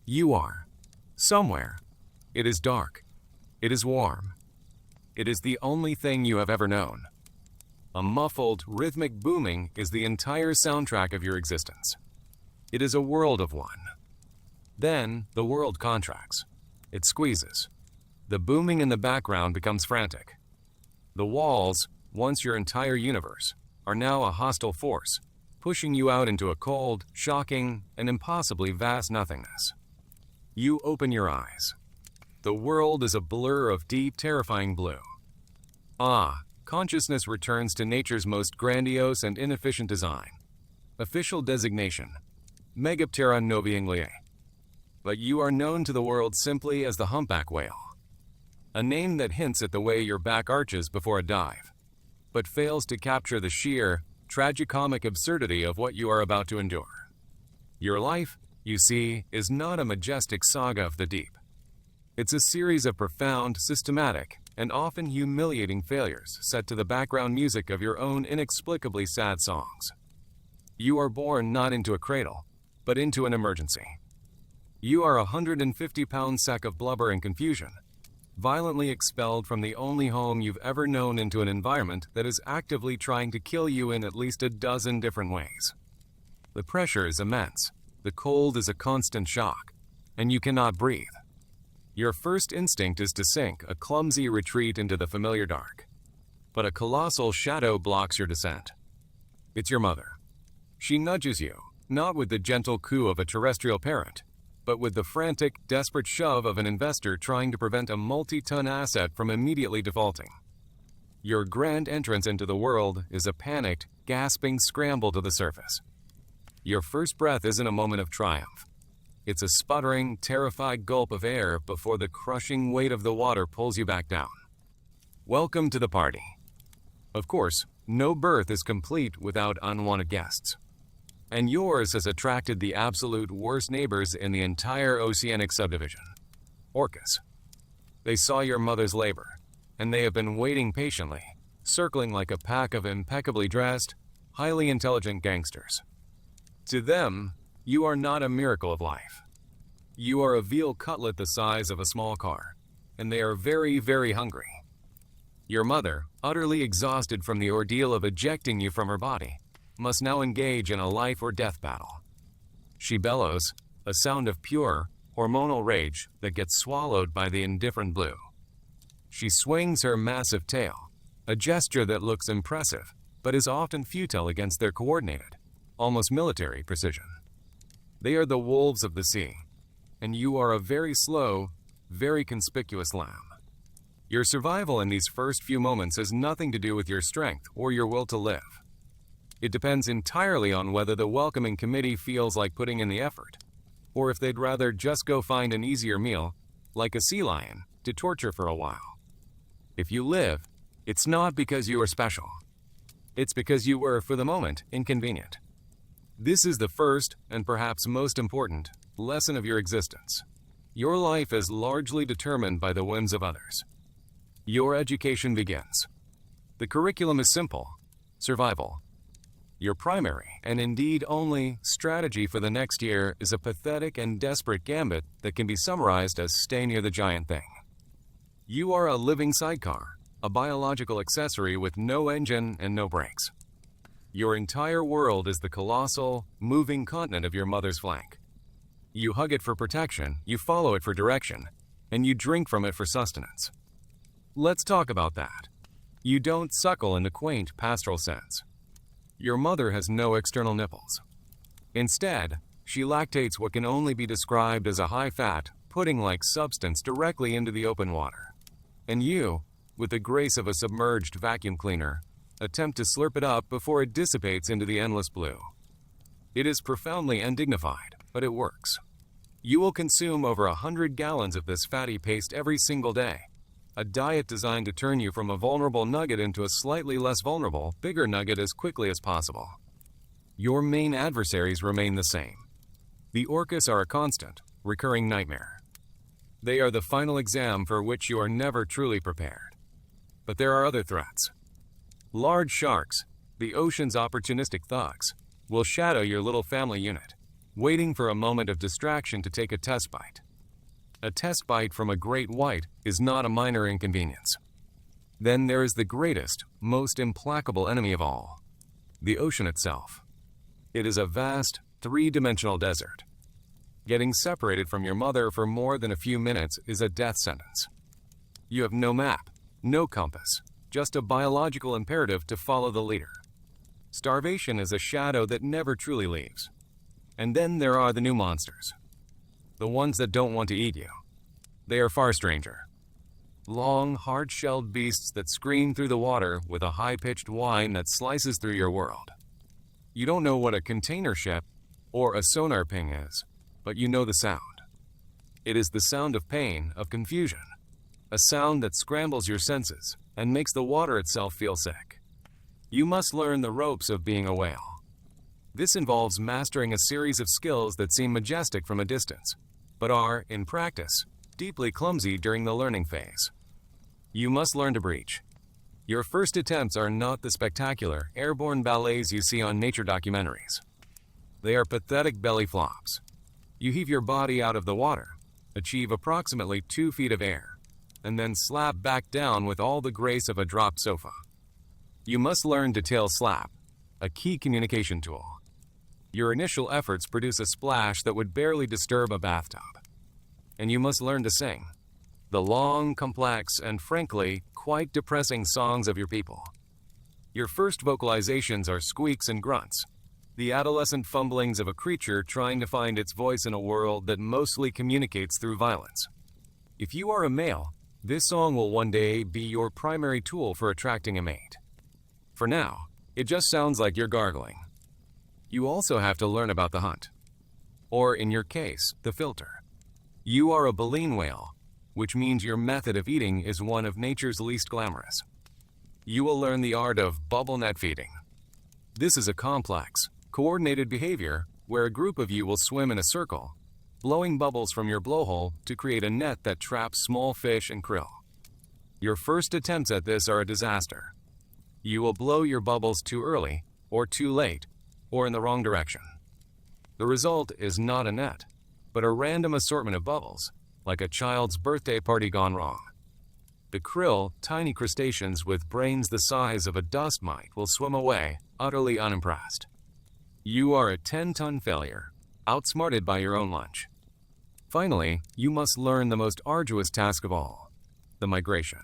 You are. Somewhere. It is dark. It is warm. It is the only thing you have ever known. A muffled, rhythmic booming is the entire soundtrack of your existence. It is a world of one. Then, the world contracts. It squeezes. The booming in the background becomes frantic. The walls, once your entire universe, are now a hostile force, pushing you out into a cold, shocking, and impossibly vast nothingness. You open your eyes. The world is a blur of deep, terrifying blue. Consciousness returns to nature's most grandiose and inefficient design. Official designation: Megaptera noviangliae. But you are known to the world simply as the humpback whale. A name that hints at the way your back arches before a dive, but fails to capture the sheer, tragicomic absurdity of what you are about to endure. Your life, you see, is not a majestic saga of the deep. It's a series of profound, systematic, and often humiliating failures set to the background music of your own inexplicably sad songs. You are born not into a cradle, but into an emergency. You are a 150-pound sack of blubber and confusion, violently expelled from the only home you've ever known into an environment that is actively trying to kill you in at least a dozen different ways. The pressure is immense, the cold is a constant shock, and you cannot breathe. Your first instinct is to sink, a clumsy retreat into the familiar dark. But a colossal shadow blocks your descent. It's your mother. She nudges you, not with the gentle coo of a terrestrial parent, but with the frantic, desperate shove of an investor trying to prevent a multi-ton asset from immediately defaulting. Your grand entrance into the world is a panicked, gasping scramble to the surface. Your first breath isn't a moment of triumph. It's a sputtering, terrified gulp of air before the crushing weight of the water pulls you back down. Welcome to the party. Of course, no birth is complete without unwanted guests. And yours has attracted the absolute worst neighbors in the entire oceanic subdivision, orcas. They saw your mother's labor, and they have been waiting patiently, circling like a pack of impeccably dressed, highly intelligent gangsters. To them, you are not a miracle of life. You are a veal cutlet the size of a small car, and they are very, very hungry. Your mother, utterly exhausted from the ordeal of ejecting you from her body, must now engage in a life or death battle. She bellows, a sound of pure, hormonal rage that gets swallowed by the indifferent blue. She swings her massive tail, a gesture that looks impressive, but is often futile against their coordinated, almost military precision. They are the wolves of the sea, and you are a very slow, very conspicuous lamb. Your survival in these first few moments has nothing to do with your strength or your will to live. It depends entirely on whether the welcoming committee feels like putting in the effort, or if they'd rather just go find an easier meal, like a sea lion, to torture for a while. If you live, it's not because you are special. It's because you were, for the moment, inconvenient. This is the first, and perhaps most important, lesson of your existence. Your life is largely determined by the whims of others. Your education begins. The curriculum is simple: survival. Your primary, and indeed only, strategy for the next year is a pathetic and desperate gambit that can be summarized as stay near the giant thing. You are a living sidecar, a biological accessory with no engine and no brakes. Your entire world is the colossal, moving continent of your mother's flank. You hug it for protection, you follow it for direction, and you drink from it for sustenance. Let's talk about that. You don't suckle in the quaint, pastoral sense. Your mother has no external nipples. Instead, she lactates what can only be described as a high-fat, pudding-like substance directly into the open water. And you, with the grace of a submerged vacuum cleaner, attempt to slurp it up before it dissipates into the endless blue. It is profoundly undignified, but it works. You will consume over 100 gallons of this fatty paste every single day, a diet designed to turn you from a vulnerable nugget into a slightly less vulnerable, bigger nugget as quickly as possible. Your main adversaries remain the same. The orcas are a constant, recurring nightmare. They are the final exam for which you are never truly prepared. But there are other threats. Large sharks, the ocean's opportunistic thugs, will shadow your little family unit. waiting for a moment of distraction to take a test bite. A test bite from a great white is not a minor inconvenience. Then there is the greatest, most implacable enemy of all, the ocean itself. It is a vast, three-dimensional desert. Getting separated from your mother for more than a few minutes is a death sentence. You have no map, no compass, just a biological imperative to follow the leader. Starvation is a shadow that never truly leaves. And then there are the new monsters. The ones that don't want to eat you. They are far stranger. Long, hard-shelled beasts that scream through the water with a high-pitched whine that slices through your world. You don't know what a container ship or a sonar ping is, but you know the sound. It is the sound of pain, of confusion. A sound that scrambles your senses and makes the water itself feel sick. You must learn the ropes of being a whale. This involves mastering a series of skills that seem majestic from a distance, but are, in practice, deeply clumsy during the learning phase. You must learn to breach. Your first attempts are not the spectacular, airborne ballets you see on nature documentaries. They are pathetic belly flops. You heave your body out of the water, achieve approximately 2 feet of air, and then slap back down with all the grace of a dropped sofa. You must learn to tail slap, a key communication tool. Your initial efforts produce a splash that would barely disturb a bathtub. And you must learn to sing. The long, complex, and frankly, quite depressing songs of your people. Your first vocalizations are squeaks and grunts, the adolescent fumblings of a creature trying to find its voice in a world that mostly communicates through violence. If you are a male, this song will one day be your primary tool for attracting a mate. For now, it just sounds like you're gargling. You also have to learn about the hunt. Or, in your case, the filter. You are a baleen whale, which means your method of eating is one of nature's least glamorous. You will learn the art of bubble net feeding. This is a complex, coordinated behavior where a group of you will swim in a circle, blowing bubbles from your blowhole to create a net that traps small fish and krill. Your first attempts at this are a disaster. You will blow your bubbles too early, or too late, or in the wrong direction. The result is not a net, but a random assortment of bubbles, like a child's birthday party gone wrong. The krill, tiny crustaceans with brains the size of a dust mite, will swim away, utterly unimpressed. You are a 10-ton failure, outsmarted by your own lunch. Finally, you must learn the most arduous task of all, the migration.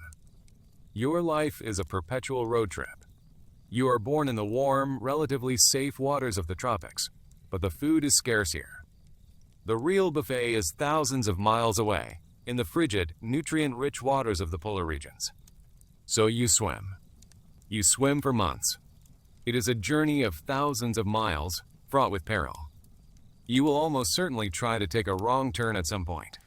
Your life is a perpetual road trip. You are born in the warm, relatively safe waters of the tropics, but the food is scarce here. The real buffet is thousands of miles away, in the frigid, nutrient-rich waters of the polar regions. So you swim. You swim for months. It is a journey of thousands of miles, fraught with peril. You will almost certainly try to take a wrong turn at some point.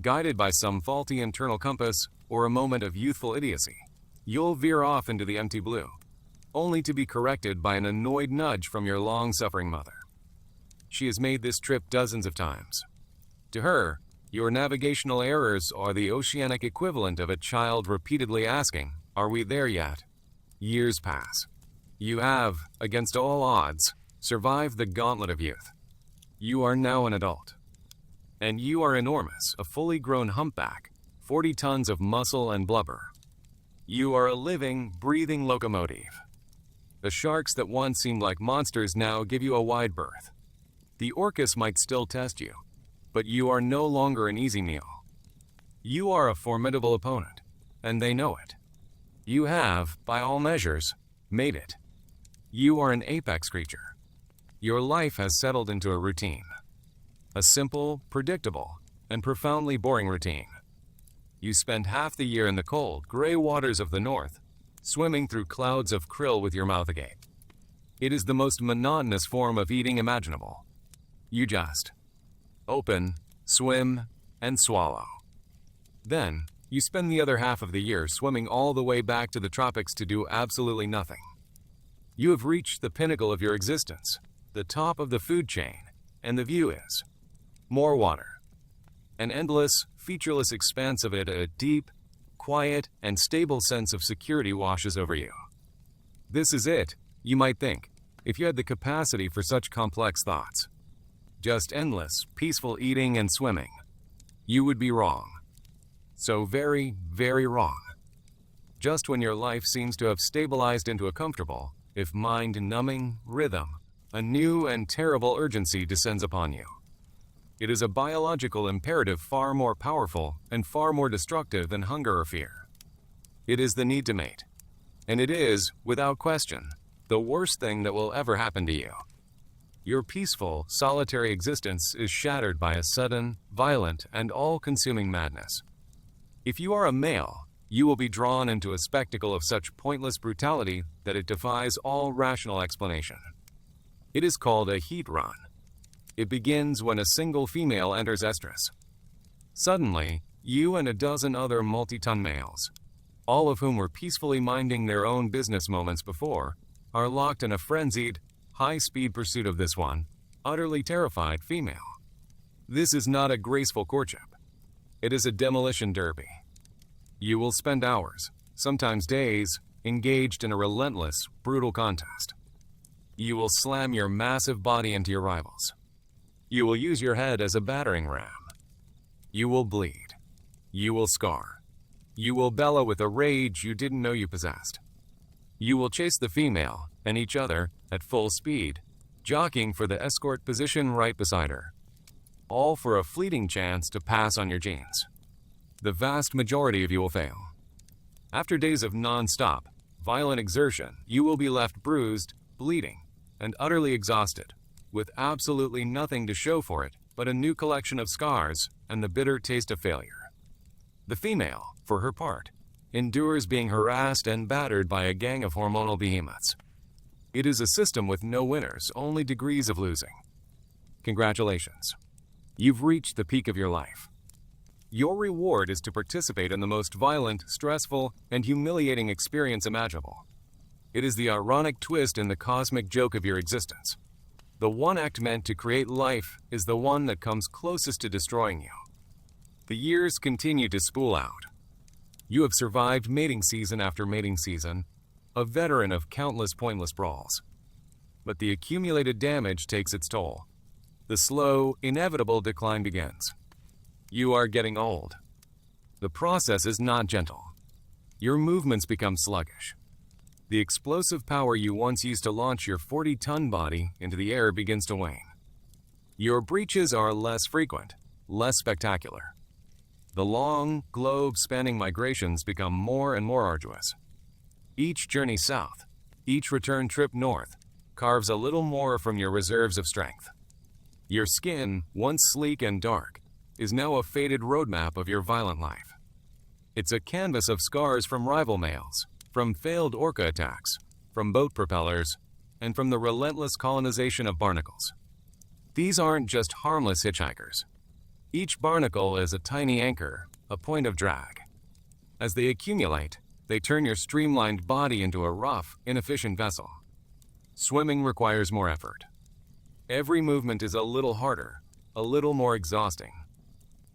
Guided by some faulty internal compass or a moment of youthful idiocy, you'll veer off into the empty blue, only to be corrected by an annoyed nudge from your long-suffering mother. She has made this trip dozens of times. To her, your navigational errors are the oceanic equivalent of a child repeatedly asking, "Are we there yet?" Years pass. You have, against all odds, survived the gauntlet of youth. You are now an adult. And you are enormous, a fully grown humpback, 40 tons of muscle and blubber. You are a living, breathing locomotive. The sharks that once seemed like monsters now give you a wide berth. The orcas might still test you, but you are no longer an easy meal. You are a formidable opponent, and they know it. You have, by all measures, made it. You are an apex creature. Your life has settled into a routine. A simple, predictable, and profoundly boring routine. You spend half the year in the cold, gray waters of the north, swimming through clouds of krill with your mouth agape. It is the most monotonous form of eating imaginable. You just open, swim, and swallow. Then, you spend the other half of the year swimming all the way back to the tropics to do absolutely nothing. You have reached the pinnacle of your existence, the top of the food chain, and the view is more water. An endless, featureless expanse of it, a deep, quiet, and stable sense of security washes over you. This is it, you might think, if you had the capacity for such complex thoughts. just endless, peaceful eating and swimming, you would be wrong. So very, very wrong. Just when your life seems to have stabilized into a comfortable, if mind-numbing, rhythm, a new and terrible urgency descends upon you. It is a biological imperative far more powerful and far more destructive than hunger or fear. It is the need to mate. And it is, without question, the worst thing that will ever happen to you. Your peaceful, solitary existence is shattered by a sudden, violent, and all-consuming madness. If you are a male, you will be drawn into a spectacle of such pointless brutality that it defies all rational explanation. It is called a heat run. It begins when a single female enters estrus. Suddenly, you and a dozen other multi-ton males, all of whom were peacefully minding their own business moments before, are locked in a frenzied, high-speed pursuit of this one, utterly terrified female. This is not a graceful courtship. It is a demolition derby. You will spend hours, sometimes days, engaged in a relentless, brutal contest. You will slam your massive body into your rivals. You will use your head as a battering ram. You will bleed. You will scar. You will bellow with a rage you didn't know you possessed. You will chase the female and each other at full speed, jockeying for the escort position right beside her, all for a fleeting chance to pass on your genes. The vast majority of you will fail. After days of non-stop, violent exertion, you will be left bruised, bleeding, and utterly exhausted, with absolutely nothing to show for it but a new collection of scars and the bitter taste of failure. The female, for her part, endures being harassed and battered by a gang of hormonal behemoths. It is a system with no winners, only degrees of losing. Congratulations. You've reached the peak of your life. Your reward is to participate in the most violent, stressful, and humiliating experience imaginable. It is the ironic twist in the cosmic joke of your existence. The one act meant to create life is the one that comes closest to destroying you. The years continue to spool out. You have survived mating season after mating season, a veteran of countless pointless brawls. But the accumulated damage takes its toll. The slow, inevitable decline begins. You are getting old. The process is not gentle. Your movements become sluggish. The explosive power you once used to launch your 40-ton body into the air begins to wane. Your breaches are less frequent, less spectacular. The long, globe-spanning migrations become more and more arduous. Each journey south, each return trip north, carves a little more from your reserves of strength. Your skin, once sleek and dark, is now a faded roadmap of your violent life. It's a canvas of scars from rival males, from failed orca attacks, from boat propellers, and from the relentless colonization of barnacles. These aren't just harmless hitchhikers. Each barnacle is a tiny anchor, a point of drag. As they accumulate, they turn your streamlined body into a rough, inefficient vessel. Swimming requires more effort. Every movement is a little harder, a little more exhausting.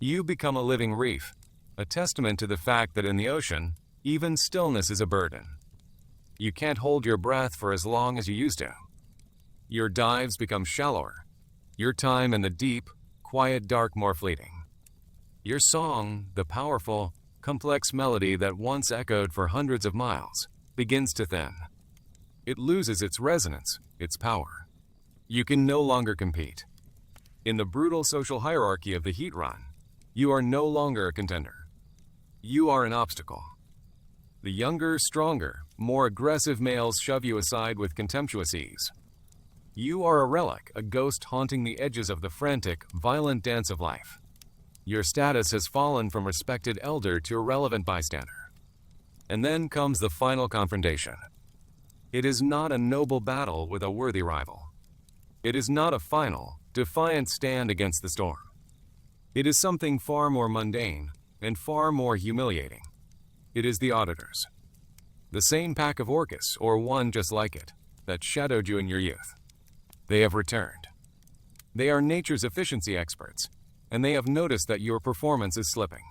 You become a living reef, a testament to the fact that in the ocean, even stillness is a burden. You can't hold your breath for as long as you used to. Your dives become shallower. Your time in the deep, quiet dark more fleeting. Your song, the powerful, complex melody that once echoed for hundreds of miles, begins to thin. It loses its resonance, its power. You can no longer compete. In the brutal social hierarchy of the heat run, you are no longer a contender. You are an obstacle. The younger, stronger, more aggressive males shove you aside with contemptuous ease. You are a relic, a ghost haunting the edges of the frantic, violent dance of life. Your status has fallen from respected elder to irrelevant bystander. And then comes the final confrontation. It is not a noble battle with a worthy rival. It is not a final, defiant stand against the storm. It is something far more mundane and far more humiliating. It is the auditors. The same pack of orcas, or one just like it, that shadowed you in your youth. They have returned. They are nature's efficiency experts, and they have noticed that your performance is slipping.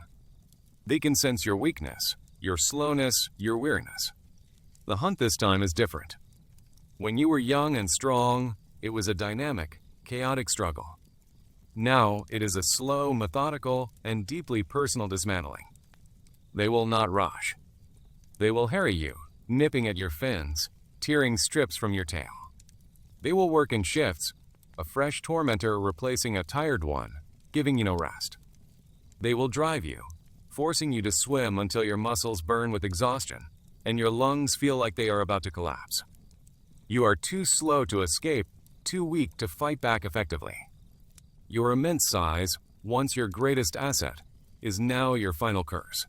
They can sense your weakness, your slowness, your weariness. The hunt this time is different. When you were young and strong, it was a dynamic, chaotic struggle. Now it is a slow, methodical, and deeply personal dismantling. They will not rush. They will harry you, nipping at your fins, tearing strips from your tail. They will work in shifts, a fresh tormentor replacing a tired one, giving you no rest. They will drive you, forcing you to swim until your muscles burn with exhaustion and your lungs feel like they are about to collapse. You are too slow to escape, too weak to fight back effectively. Your immense size, once your greatest asset, is now your final curse.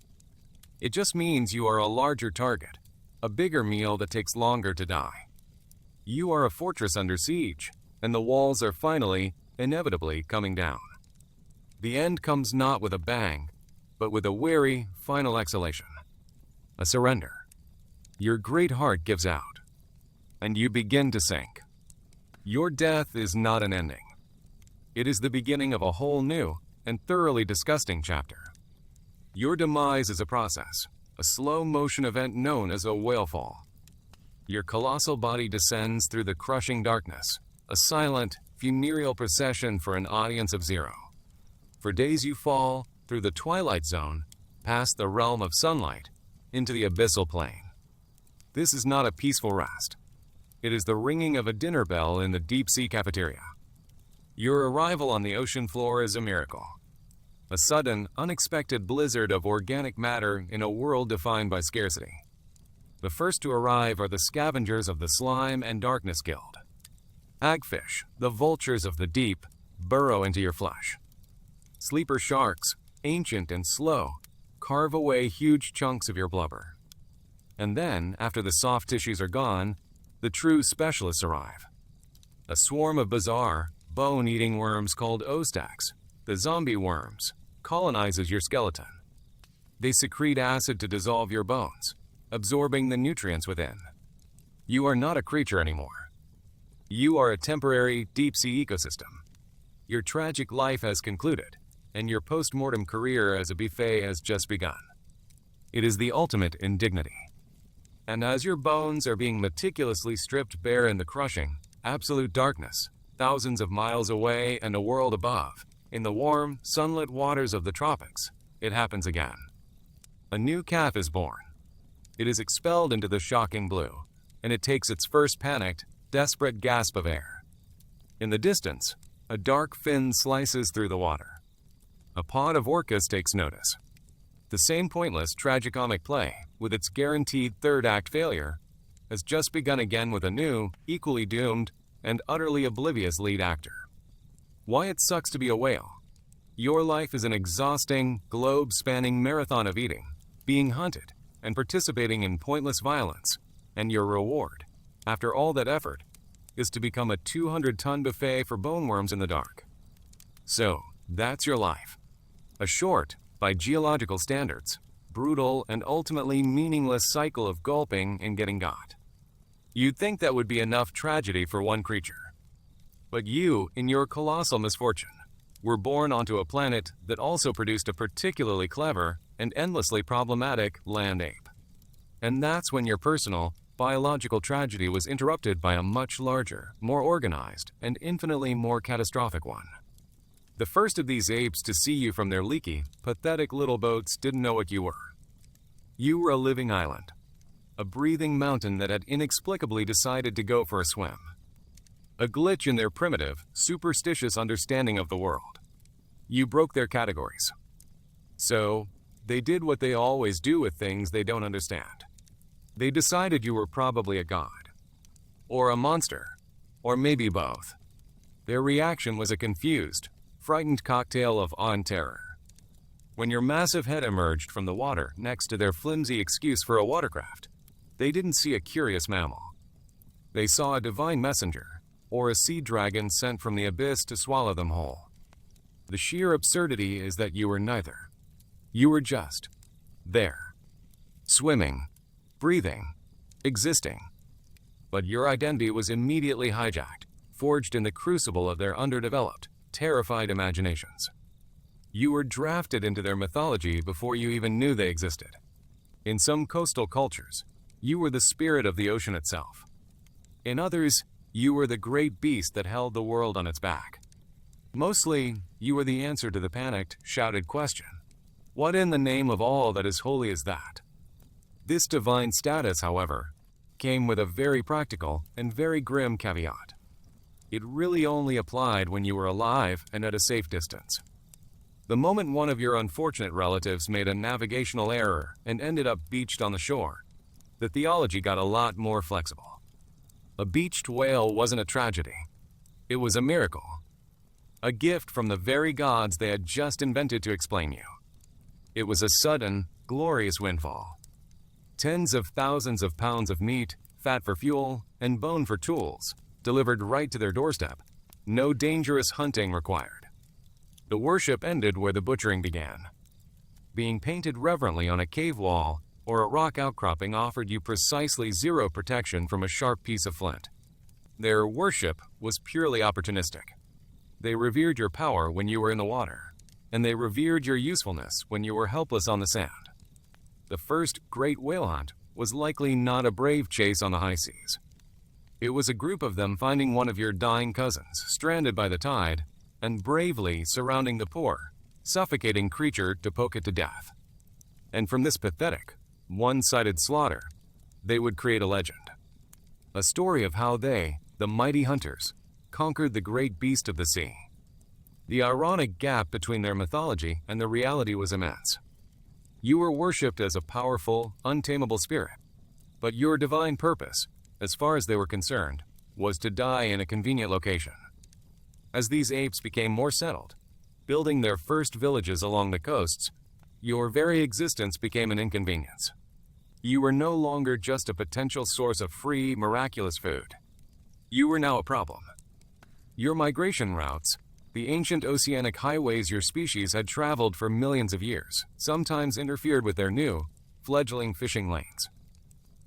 It just means you are a larger target, a bigger meal that takes longer to die. You are a fortress under siege, and the walls are finally, inevitably coming down. The end comes not with a bang, but with a weary, final exhalation. A surrender. Your great heart gives out, and you begin to sink. Your death is not an ending. It is the beginning of a whole new and thoroughly disgusting chapter. Your demise is a process, a slow-motion event known as a whale fall. Your colossal body descends through the crushing darkness, a silent, funereal procession for an audience of zero. For days you fall through the twilight zone, past the realm of sunlight, into the abyssal plane. This is not a peaceful rest. It is the ringing of a dinner bell in the deep-sea cafeteria. Your arrival on the ocean floor is a miracle. A sudden, unexpected blizzard of organic matter in a world defined by scarcity. The first to arrive are the scavengers of the Slime and Darkness Guild. Hagfish, the vultures of the deep, burrow into your flesh. Sleeper sharks, ancient and slow, carve away huge chunks of your blubber. And then, after the soft tissues are gone, the true specialists arrive. A swarm of bizarre, bone-eating worms called Ostax, the zombie worms, colonizes your skeleton. They secrete acid to dissolve your bones, absorbing the nutrients within. You are not a creature anymore. You are a temporary, deep-sea ecosystem. Your tragic life has concluded, and your post-mortem career as a buffet has just begun. It is the ultimate indignity. And as your bones are being meticulously stripped bare in the crushing, absolute darkness, thousands of miles away and a world above, in the warm, sunlit waters of the tropics, it happens again. A new calf is born. It is expelled into the shocking blue, and it takes its first panicked, desperate gasp of air. In the distance, a dark fin slices through the water. A pod of orcas takes notice. The same pointless tragicomic play, with its guaranteed third-act failure, has just begun again with a new, equally doomed, and utterly oblivious lead actor. Why it sucks to be a whale. Your life is an exhausting, globe-spanning marathon of eating, being hunted, and participating in pointless violence, and your reward, after all that effort, is to become a 200-ton buffet for boneworms in the dark. So, that's your life. A short, by geological standards, brutal and ultimately meaningless cycle of gulping and getting got. You'd think that would be enough tragedy for one creature. But you, in your colossal misfortune, were born onto a planet that also produced a particularly clever and endlessly problematic land ape. And that's when your personal, biological tragedy was interrupted by a much larger, more organized, and infinitely more catastrophic one. The first of these apes to see you from their leaky, pathetic little boats didn't know what you were. You were a living island, a breathing mountain that had inexplicably decided to go for a swim. A glitch in their primitive, superstitious understanding of the world. You broke their categories. So, they did what they always do with things they don't understand. They decided you were probably a god. Or a monster. Or maybe both. Their reaction was a confused, frightened cocktail of awe and terror. When your massive head emerged from the water next to their flimsy excuse for a watercraft, they didn't see a curious mammal. They saw a divine messenger, or a sea dragon sent from the abyss to swallow them whole. The sheer absurdity is that you were neither. You were just there, swimming, breathing, existing. But your identity was immediately hijacked, forged in the crucible of their underdeveloped, terrified imaginations. You were drafted into their mythology before you even knew they existed. In some coastal cultures, you were the spirit of the ocean itself. In others, you were the great beast that held the world on its back. Mostly, you were the answer to the panicked, shouted question. What in the name of all that is holy is that? This divine status, however, came with a very practical and very grim caveat. It really only applied when you were alive and at a safe distance. The moment one of your unfortunate relatives made a navigational error and ended up beached on the shore, the theology got a lot more flexible. A beached whale wasn't a tragedy. It was a miracle. A gift from the very gods they had just invented to explain you. It was a sudden, glorious windfall. Tens of thousands of pounds of meat, fat for fuel, and bone for tools, delivered right to their doorstep. No dangerous hunting required. The worship ended where the butchering began. Being painted reverently on a cave wall or a rock outcropping offered you precisely zero protection from a sharp piece of flint. Their worship was purely opportunistic. They revered your power when you were in the water, and they revered your usefulness when you were helpless on the sand. The first great whale hunt was likely not a brave chase on the high seas. It was a group of them finding one of your dying cousins, stranded by the tide, and bravely surrounding the poor, suffocating creature to poke it to death. And from this pathetic, one-sided slaughter, they would create a legend. A story of how they, the mighty hunters, conquered the great beast of the sea. The ironic gap between their mythology and the reality was immense. You were worshipped as a powerful, untamable spirit, but your divine purpose, as far as they were concerned, was to die in a convenient location. As these apes became more settled, building their first villages along the coasts, your very existence became an inconvenience. You were no longer just a potential source of free, miraculous food. You were now a problem. Your migration routes, the ancient oceanic highways your species had traveled for millions of years, sometimes interfered with their new, fledgling fishing lanes.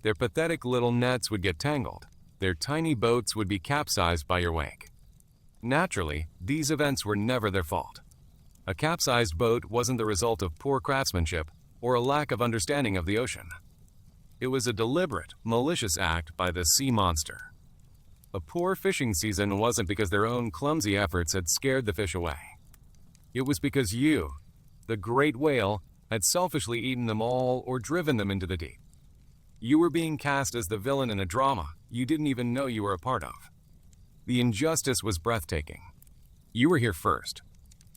Their pathetic little nets would get tangled. Their tiny boats would be capsized by your wake. Naturally, these events were never their fault. A capsized boat wasn't the result of poor craftsmanship or a lack of understanding of the ocean. It was a deliberate, malicious act by the sea monster. A poor fishing season wasn't because their own clumsy efforts had scared the fish away. It was because you, the great whale, had selfishly eaten them all or driven them into the deep. You were being cast as the villain in a drama you didn't even know you were a part of. The injustice was breathtaking. You were here first,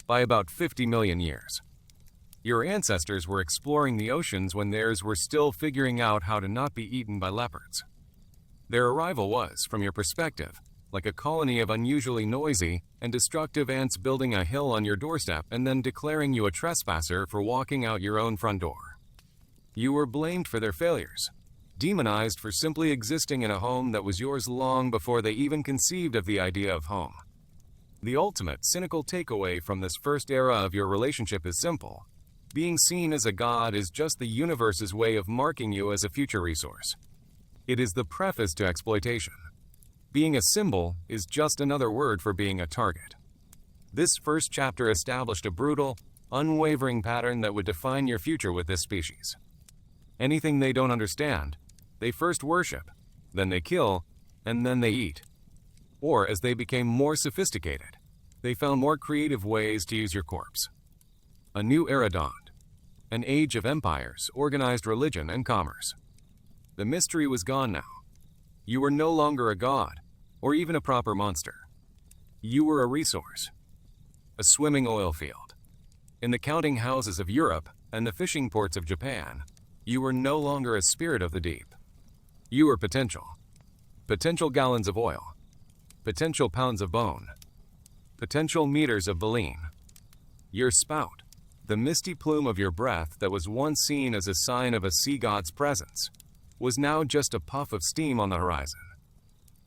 by about 50 million years. Your ancestors were exploring the oceans when theirs were still figuring out how to not be eaten by leopards. Their arrival was, from your perspective, like a colony of unusually noisy and destructive ants building a hill on your doorstep and then declaring you a trespasser for walking out your own front door. You were blamed for their failures, demonized for simply existing in a home that was yours long before they even conceived of the idea of home. The ultimate cynical takeaway from this first era of your relationship is simple. Being seen as a god is just the universe's way of marking you as a future resource. It is the preface to exploitation. Being a symbol is just another word for being a target. This first chapter established a brutal, unwavering pattern that would define your future with this species. Anything they don't understand, they first worship, then they kill, and then they eat. Or, as they became more sophisticated, they found more creative ways to use your corpse. A new era dawned, an age of empires, organized religion, and commerce. The mystery was gone now. You were no longer a god, or even a proper monster. You were a resource, a swimming oil field. In the counting houses of Europe and the fishing ports of Japan, you were no longer a spirit of the deep. You were potential. Potential gallons of oil. Potential pounds of bone. Potential meters of baleen. Your spout, the misty plume of your breath that was once seen as a sign of a sea god's presence, was now just a puff of steam on the horizon.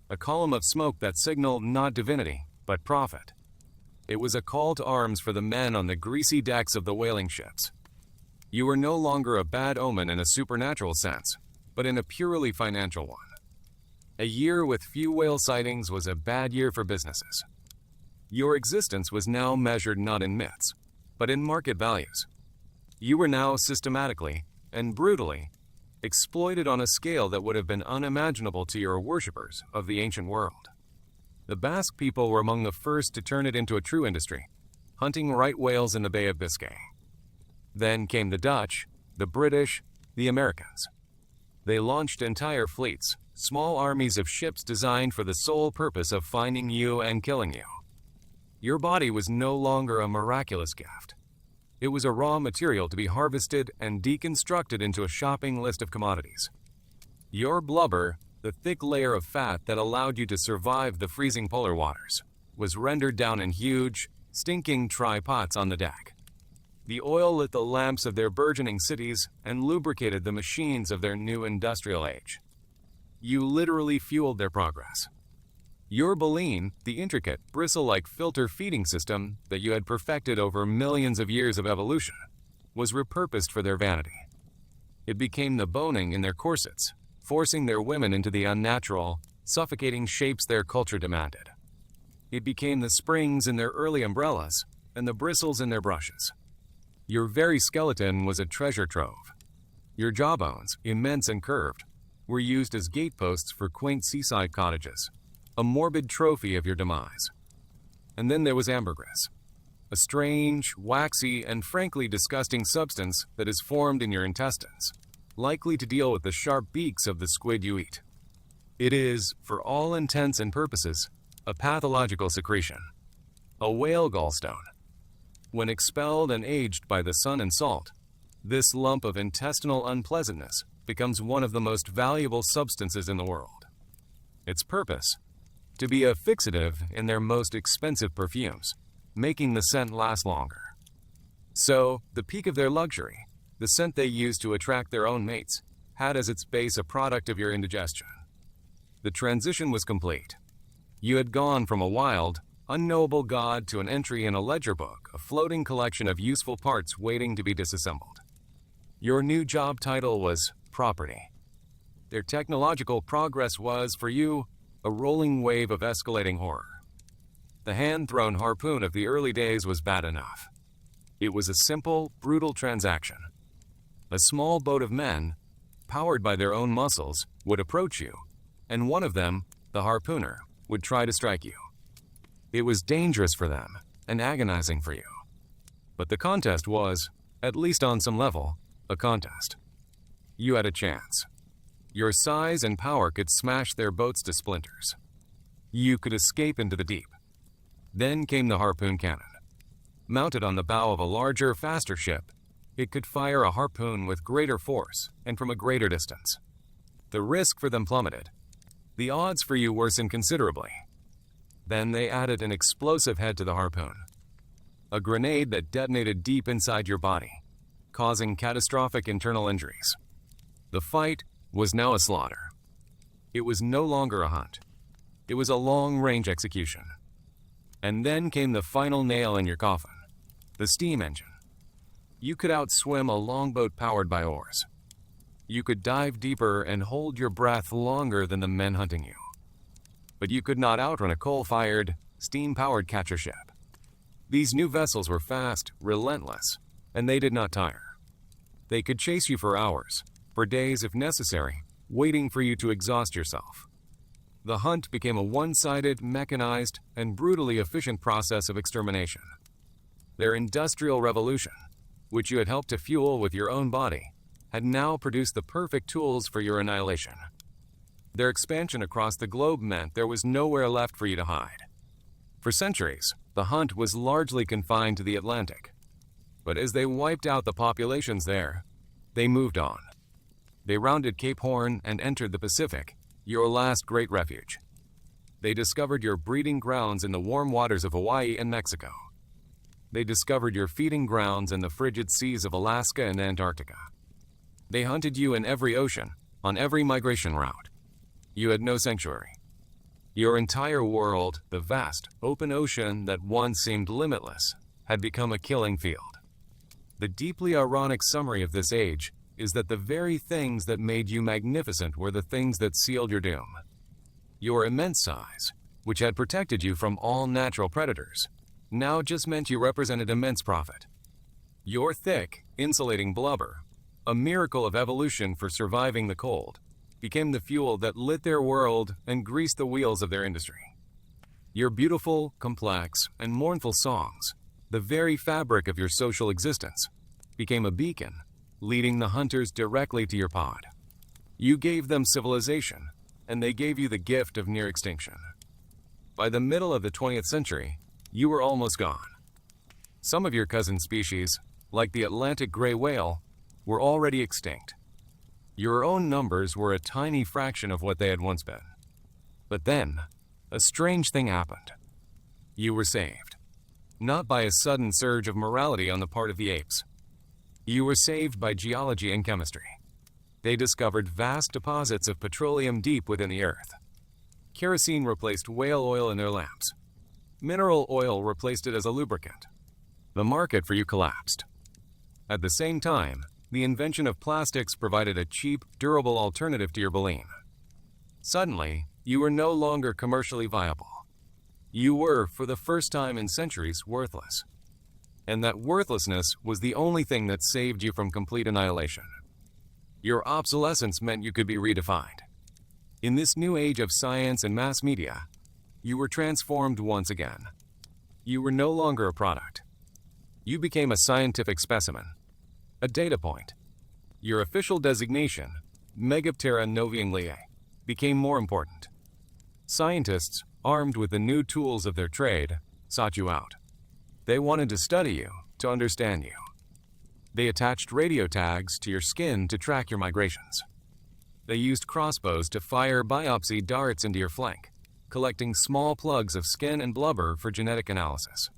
A column of smoke that signaled not divinity, but profit. It was a call to arms for the men on the greasy decks of the whaling ships. You were no longer a bad omen in a supernatural sense, but in a purely financial one. A year with few whale sightings was a bad year for businesses. Your existence was now measured not in myths, but in market values. You were now systematically and brutally exploited on a scale that would have been unimaginable to your worshippers of the ancient world. The Basque people were among the first to turn it into a true industry, hunting right whales in the Bay of Biscay. Then came the Dutch, the British, the Americans. They launched entire fleets, small armies of ships designed for the sole purpose of finding you and killing you. Your body was no longer a miraculous gift. It was a raw material to be harvested and deconstructed into a shopping list of commodities. Your blubber, the thick layer of fat that allowed you to survive the freezing polar waters, was rendered down in huge, stinking tripods on the deck. The oil lit the lamps of their burgeoning cities and lubricated the machines of their new industrial age. You literally fueled their progress. Your baleen, the intricate, bristle-like filter feeding system that you had perfected over millions of years of evolution, was repurposed for their vanity. It became the boning in their corsets, forcing their women into the unnatural, suffocating shapes their culture demanded. It became the springs in their early umbrellas and the bristles in their brushes. Your very skeleton was a treasure trove. Your jawbones, immense and curved, were used as gateposts for quaint seaside cottages, a morbid trophy of your demise. And then there was ambergris, a strange, waxy, and frankly disgusting substance that is formed in your intestines, likely to deal with the sharp beaks of the squid you eat. It is, for all intents and purposes, a pathological secretion, a whale gallstone. When expelled and aged by the sun and salt, this lump of intestinal unpleasantness becomes one of the most valuable substances in the world. Its purpose? To be a fixative in their most expensive perfumes, making the scent last longer. So, the peak of their luxury, the scent they used to attract their own mates, had as its base a product of your indigestion. The transition was complete. You had gone from a wild, unknowable god to an entry in a ledger book, a floating collection of useful parts waiting to be disassembled. Your new job title was property. Their technological progress was, for you, a rolling wave of escalating horror. The hand-thrown harpoon of the early days was bad enough. It was a simple, brutal transaction. A small boat of men, powered by their own muscles, would approach you, and one of them, the harpooner, would try to strike you. It was dangerous for them, and agonizing for you. But the contest was, at least on some level, a contest. You had a chance. Your size and power could smash their boats to splinters. You could escape into the deep. Then came the harpoon cannon. Mounted on the bow of a larger, faster ship, it could fire a harpoon with greater force and from a greater distance. The risk for them plummeted. The odds for you worsened considerably. Then they added an explosive head to the harpoon. A grenade that detonated deep inside your body, causing catastrophic internal injuries. The fight was now a slaughter. It was no longer a hunt. It was a long-range execution. And then came the final nail in your coffin, the steam engine. You could outswim a longboat powered by oars. You could dive deeper and hold your breath longer than the men hunting you. But you could not outrun a coal-fired, steam-powered catcher ship. These new vessels were fast, relentless, and they did not tire. They could chase you for hours, for days if necessary, waiting for you to exhaust yourself. The hunt became a one-sided, mechanized, and brutally efficient process of extermination. Their industrial revolution, which you had helped to fuel with your own body, had now produced the perfect tools for your annihilation. Their expansion across the globe meant there was nowhere left for you to hide. For centuries, the hunt was largely confined to the Atlantic. But as they wiped out the populations there, they moved on. They rounded Cape Horn and entered the Pacific, your last great refuge. They discovered your breeding grounds in the warm waters of Hawaii and Mexico. They discovered your feeding grounds in the frigid seas of Alaska and Antarctica. They hunted you in every ocean, on every migration route. You had no sanctuary. Your entire world, the vast, open ocean that once seemed limitless, had become a killing field. The deeply ironic summary of this age is that the very things that made you magnificent were the things that sealed your doom. Your immense size, which had protected you from all natural predators, now just meant you represented immense profit. Your thick, insulating blubber, a miracle of evolution for surviving the cold, became the fuel that lit their world and greased the wheels of their industry. Your beautiful, complex, and mournful songs, the very fabric of your social existence, became a beacon, leading the hunters directly to your pod. You gave them civilization, and they gave you the gift of near extinction. By the middle of the 20th century, you were almost gone. Some of your cousin species, like the Atlantic gray whale, were already extinct. Your own numbers were a tiny fraction of what they had once been. But then, a strange thing happened. You were saved. Not by a sudden surge of morality on the part of the apes. You were saved by geology and chemistry. They discovered vast deposits of petroleum deep within the earth. Kerosene replaced whale oil in their lamps. Mineral oil replaced it as a lubricant. The market for you collapsed. At the same time, the invention of plastics provided a cheap, durable alternative to your baleen. Suddenly, you were no longer commercially viable. You were, for the first time in centuries, worthless. And that worthlessness was the only thing that saved you from complete annihilation. Your obsolescence meant you could be redefined. In this new age of science and mass media, you were transformed once again. You were no longer a product. You became a scientific specimen, a data point. Your official designation, Megaptera noviangliae, became more important. Scientists, armed with the new tools of their trade, sought you out. They wanted to study you, to understand you. They attached radio tags to your skin to track your migrations. They used crossbows to fire biopsy darts into your flank, collecting small plugs of skin and blubber for genetic analysis.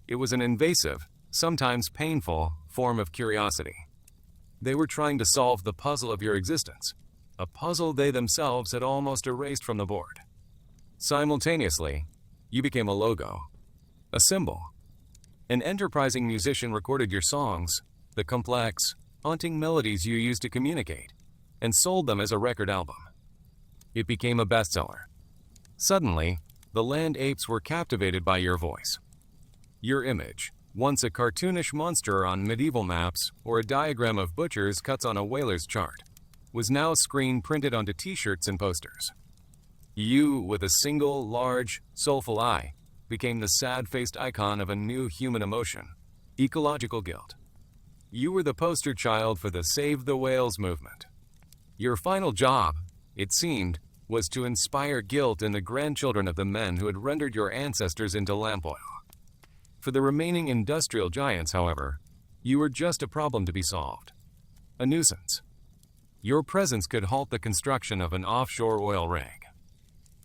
It was an invasive, sometimes painful, form of curiosity. They were trying to solve the puzzle of your existence, a puzzle they themselves had almost erased from the board. Simultaneously, you became a logo, a symbol. An enterprising musician recorded your songs, the complex, haunting melodies you used to communicate, and sold them as a record album. It became a bestseller. Suddenly, the land apes were captivated by your voice. Your image, once a cartoonish monster on medieval maps or a diagram of butchers cuts on a whaler's chart, was now screen printed onto t-shirts and posters. You, with a single, large, soulful eye, became the sad-faced icon of a new human emotion, ecological guilt. You were the poster child for the Save the Whales movement. Your final job, it seemed, was to inspire guilt in the grandchildren of the men who had rendered your ancestors into lamp oil. For the remaining industrial giants, however, you were just a problem to be solved. A nuisance. Your presence could halt the construction of an offshore oil rig.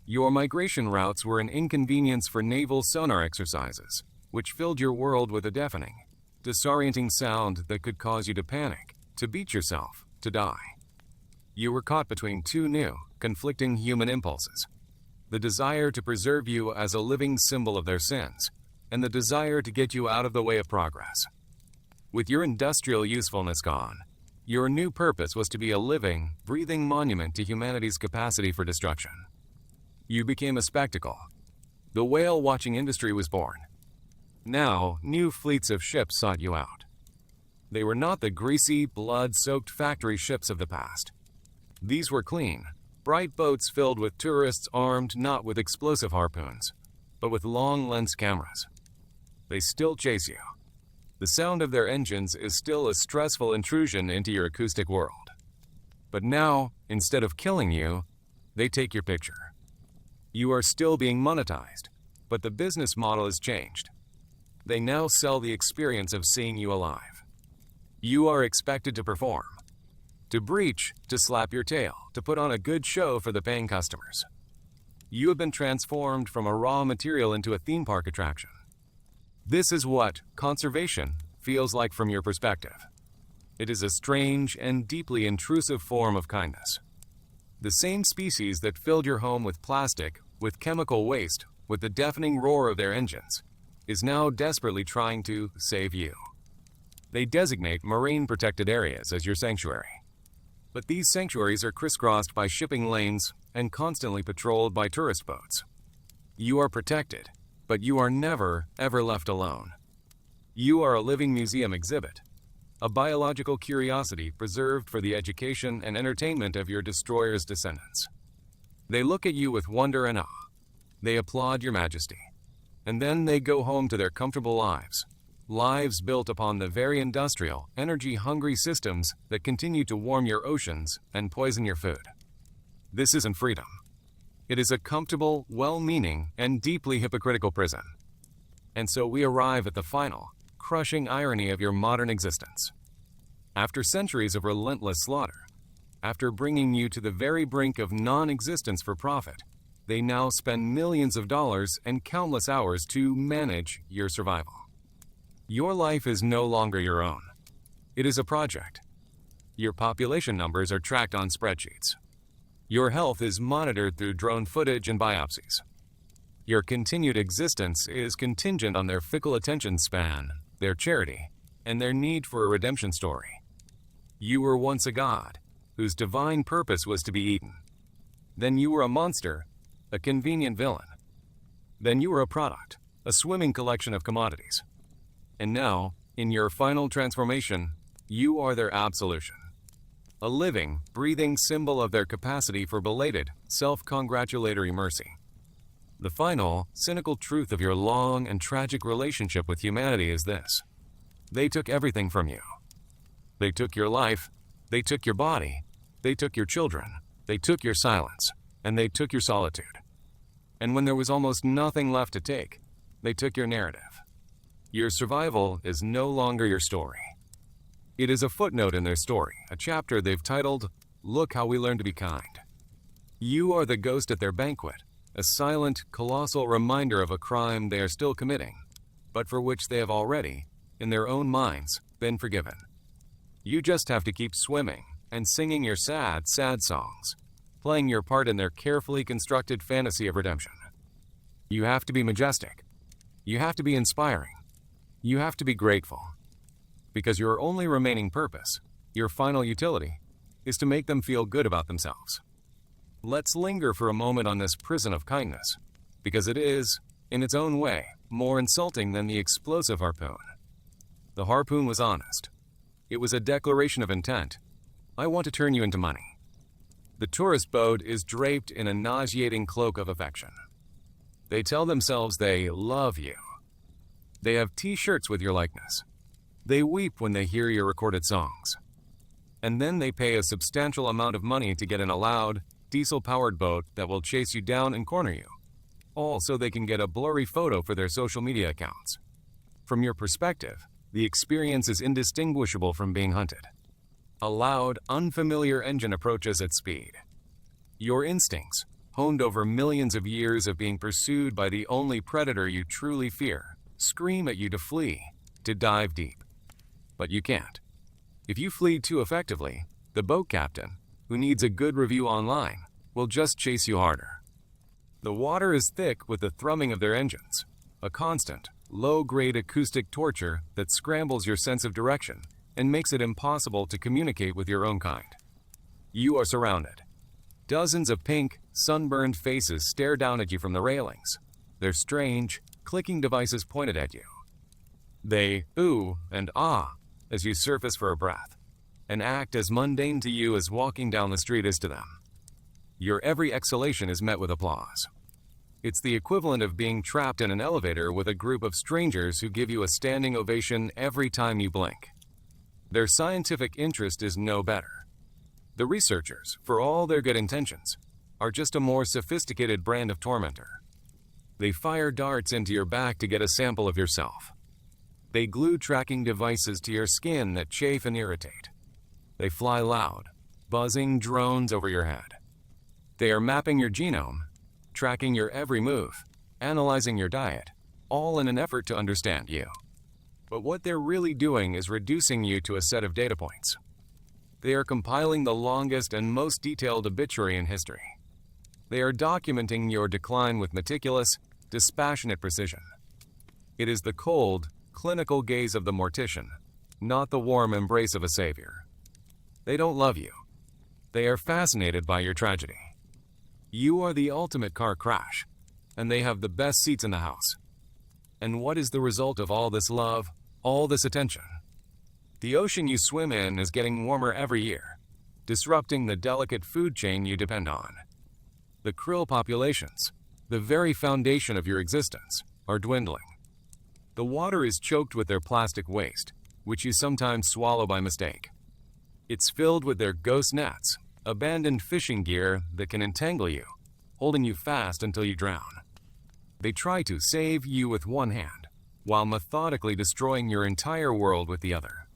Your migration routes were an inconvenience for naval sonar exercises, which filled your world with a deafening, disorienting sound that could cause you to panic, to beat yourself, to die. You were caught between two new, conflicting human impulses: the desire to preserve you as a living symbol of their sins, and the desire to get you out of the way of progress. With your industrial usefulness gone, your new purpose was to be a living, breathing monument to humanity's capacity for destruction. You became a spectacle. The whale-watching industry was born. Now, new fleets of ships sought you out. They were not the greasy, blood-soaked factory ships of the past. These were clean, bright boats filled with tourists armed not with explosive harpoons, but with long-lens cameras. They still chase you. The sound of their engines is still a stressful intrusion into your acoustic world. But now, instead of killing you, they take your picture. You are still being monetized, but the business model has changed. They now sell the experience of seeing you alive. You are expected to perform. To breach, to slap your tail, to put on a good show for the paying customers. You have been transformed from a raw material into a theme park attraction. This is what conservation feels like from your perspective. It is a strange and deeply intrusive form of kindness. The same species that filled your home with plastic, with chemical waste, with the deafening roar of their engines, is now desperately trying to save you. They designate marine protected areas as your sanctuary. But these sanctuaries are crisscrossed by shipping lanes and constantly patrolled by tourist boats. You are protected, but you are never, ever left alone. You are a living museum exhibit, a biological curiosity preserved for the education and entertainment of your destroyer's descendants. They look at you with wonder and awe. They applaud your majesty. And then they go home to their comfortable lives. Lives built upon the very industrial, energy-hungry systems that continue to warm your oceans and poison your food. This isn't freedom. It is a comfortable, well-meaning, and deeply hypocritical prison. And so we arrive at the final, crushing irony of your modern existence. After centuries of relentless slaughter, after bringing you to the very brink of non-existence for profit, they now spend millions of dollars and countless hours to manage your survival. Your life is no longer your own. It is a project. Your population numbers are tracked on spreadsheets. Your health is monitored through drone footage and biopsies. Your continued existence is contingent on their fickle attention span, their charity, and their need for a redemption story. You were once a god, whose divine purpose was to be eaten. Then you were a monster, a convenient villain. Then you were a product, a swimming collection of commodities. And now, in your final transformation, you are their absolution. A living, breathing symbol of their capacity for belated, self-congratulatory mercy. The final, cynical truth of your long and tragic relationship with humanity is this: they took everything from you. They took your life, they took your body, they took your children, they took your silence, and they took your solitude. And when there was almost nothing left to take, they took your narrative. Your survival is no longer your story. It is a footnote in their story, a chapter they've titled, "Look How We Learn to Be Kind." You are the ghost at their banquet, a silent, colossal reminder of a crime they are still committing, but for which they have already, in their own minds, been forgiven. You just have to keep swimming and singing your sad, sad songs, playing your part in their carefully constructed fantasy of redemption. You have to be majestic. You have to be inspiring. You have to be grateful. Because your only remaining purpose, your final utility, is to make them feel good about themselves. Let's linger for a moment on this prison of kindness, because it is, in its own way, more insulting than the explosive harpoon. The harpoon was honest. It was a declaration of intent. I want to turn you into money. The tourist boat is draped in a nauseating cloak of affection. They tell themselves they love you. They have t-shirts with your likeness. They weep when they hear your recorded songs. And then they pay a substantial amount of money to get in a loud, diesel-powered boat that will chase you down and corner you, all so they can get a blurry photo for their social media accounts. From your perspective, the experience is indistinguishable from being hunted. A loud, unfamiliar engine approaches at speed. Your instincts, honed over millions of years of being pursued by the only predator you truly fear, scream at you to flee, to dive deep. But you can't. If you flee too effectively, the boat captain, who needs a good review online, will just chase you harder. The water is thick with the thrumming of their engines, a constant, low-grade acoustic torture that scrambles your sense of direction and makes it impossible to communicate with your own kind. You are surrounded. Dozens of pink, sunburned faces stare down at you from the railings, their strange, clicking devices pointed at you. They ooh and ah as you surface for a breath, and act as mundane to you as walking down the street is to them. Your every exhalation is met with applause. It's the equivalent of being trapped in an elevator with a group of strangers who give you a standing ovation every time you blink. Their scientific interest is no better. The researchers, for all their good intentions, are just a more sophisticated brand of tormentor. They fire darts into your back to get a sample of yourself. They glue tracking devices to your skin that chafe and irritate. They fly loud, buzzing drones over your head. They are mapping your genome, tracking your every move, analyzing your diet, all in an effort to understand you. But what they're really doing is reducing you to a set of data points. They are compiling the longest and most detailed obituary in history. They are documenting your decline with meticulous, dispassionate precision. It is the cold, clinical gaze of the mortician, not the warm embrace of a savior. They don't love you. They are fascinated by your tragedy. You are the ultimate car crash, and they have the best seats in the house. And what is the result of all this love, all this attention? The ocean you swim in is getting warmer every year, disrupting the delicate food chain you depend on. The krill populations, the very foundation of your existence, are dwindling. The water is choked with their plastic waste, which you sometimes swallow by mistake. It's filled with their ghost nets, abandoned fishing gear that can entangle you, holding you fast until you drown. They try to save you with one hand, while methodically destroying your entire world with the other.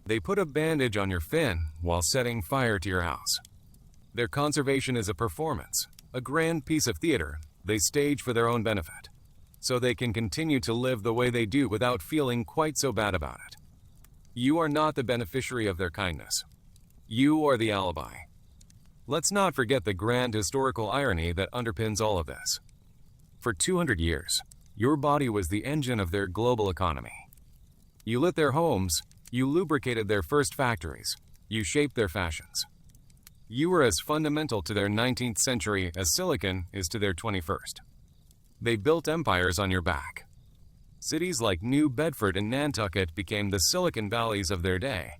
They put a bandage on your fin while setting fire to your house. Their conservation is a performance, a grand piece of theater they stage for their own benefit, so they can continue to live the way they do without feeling quite so bad about it. You are not the beneficiary of their kindness. You are the alibi. Let's not forget the grand historical irony that underpins all of this. For 200 years, your body was the engine of their global economy. You lit their homes, you lubricated their first factories, you shaped their fashions. You were as fundamental to their 19th century as silicon is to their 21st. They built empires on your back. Cities like New Bedford and Nantucket became the Silicon Valleys of their day,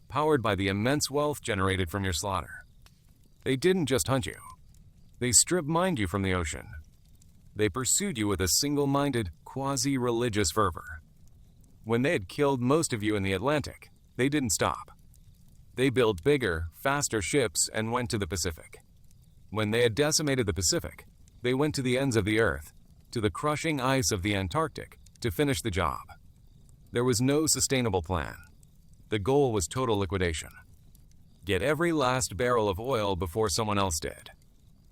powered by the immense wealth generated from your slaughter. They didn't just hunt you. They strip-mined you from the ocean. They pursued you with a single-minded, quasi-religious fervor. When they had killed most of you in the Atlantic, they didn't stop. They built bigger, faster ships and went to the Pacific. When they had decimated the Pacific, they went to the ends of the earth, to the crushing ice of the Antarctic, to finish the job. There was no sustainable plan. The goal was total liquidation. Get every last barrel of oil before someone else did.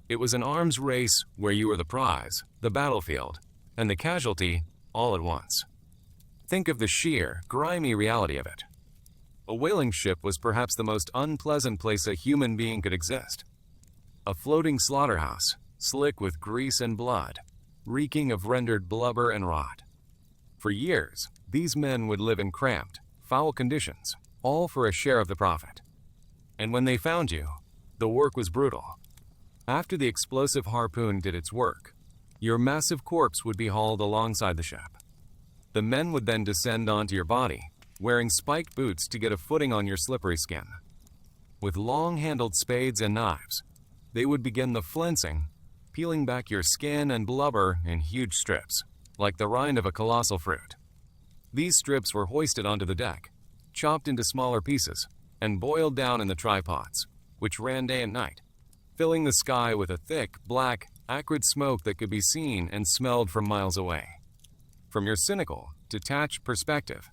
It was an arms race where you were the prize, the battlefield, and the casualty all at once. Think of the sheer, grimy reality of it. A whaling ship was perhaps the most unpleasant place a human being could exist. A floating slaughterhouse, slick with grease and blood, reeking of rendered blubber and rot. For years, these men would live in cramped, foul conditions, all for a share of the profit. And when they found you, the work was brutal. After the explosive harpoon did its work, your massive corpse would be hauled alongside the ship. The men would then descend onto your body, wearing spiked boots to get a footing on your slippery skin. With long-handled spades and knives, they would begin the flensing, peeling back your skin and blubber in huge strips, like the rind of a colossal fruit. These strips were hoisted onto the deck, chopped into smaller pieces, and boiled down in the tripods, which ran day and night, filling the sky with a thick, black, acrid smoke that could be seen and smelled from miles away. From your cynical, detached perspective,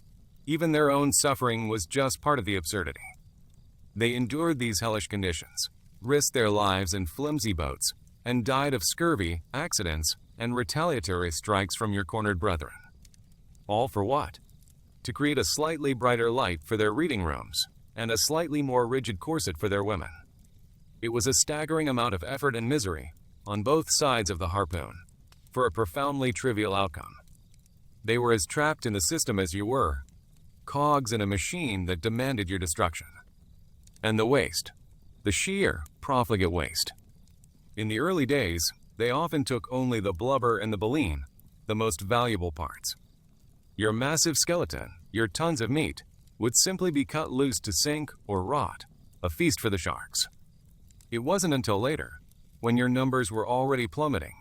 even their own suffering was just part of the absurdity. They endured these hellish conditions, risked their lives in flimsy boats, and died of scurvy, accidents, and retaliatory strikes from your cornered brethren. All for what? To create a slightly brighter light for their reading rooms, and a slightly more rigid corset for their women. It was a staggering amount of effort and misery, on both sides of the harpoon, for a profoundly trivial outcome. They were as trapped in the system as you were, cogs in a machine that demanded your destruction. And the waste, the sheer, profligate waste. In the early days, they often took only the blubber and the baleen, the most valuable parts. Your massive skeleton, your tons of meat, would simply be cut loose to sink or rot, a feast for the sharks. It wasn't until later, when your numbers were already plummeting,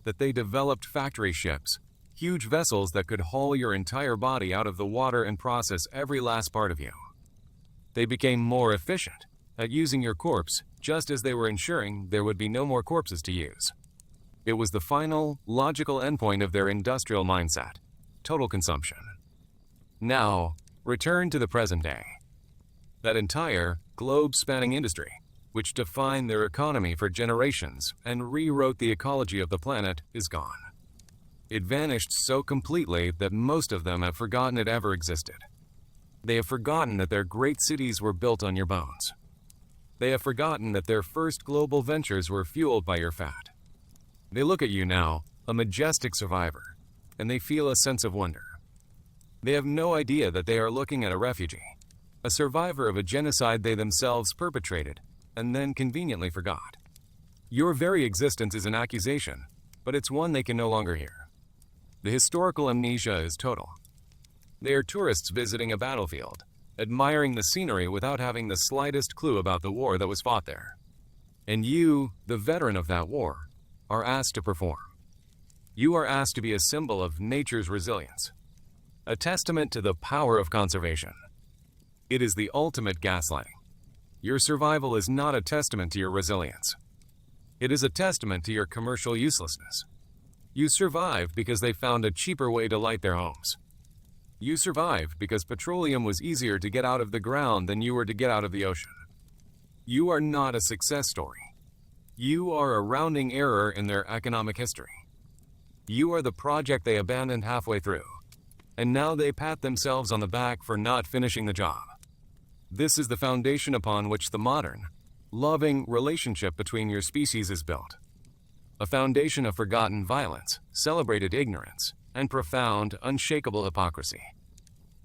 that they developed factory ships, huge vessels that could haul your entire body out of the water and process every last part of you. They became more efficient at using your corpse, just as they were ensuring there would be no more corpses to use. It was the final, logical endpoint of their industrial mindset, total consumption. Now, return to the present day. That entire, globe-spanning industry, which defined their economy for generations and rewrote the ecology of the planet, is gone. It vanished so completely that most of them have forgotten it ever existed. They have forgotten that their great cities were built on your bones. They have forgotten that their first global ventures were fueled by your fat. They look at you now, a majestic survivor, and they feel a sense of wonder. They have no idea that they are looking at a refugee, a survivor of a genocide they themselves perpetrated and then conveniently forgot. Your very existence is an accusation, but it's one they can no longer hear. The historical amnesia is total. They are tourists visiting a battlefield, admiring the scenery without having the slightest clue about the war that was fought there. And you, the veteran of that war, are asked to perform. You are asked to be a symbol of nature's resilience, a testament to the power of conservation. It is the ultimate gaslighting. Your survival is not a testament to your resilience. It is a testament to your commercial uselessness. You survived because they found a cheaper way to light their homes. You survived because petroleum was easier to get out of the ground than you were to get out of the ocean. You are not a success story. You are a rounding error in their economic history. You are the project they abandoned halfway through, and now they pat themselves on the back for not finishing the job. This is the foundation upon which the modern, loving relationship between your species is built. A foundation of forgotten violence, celebrated ignorance, and profound, unshakable hypocrisy.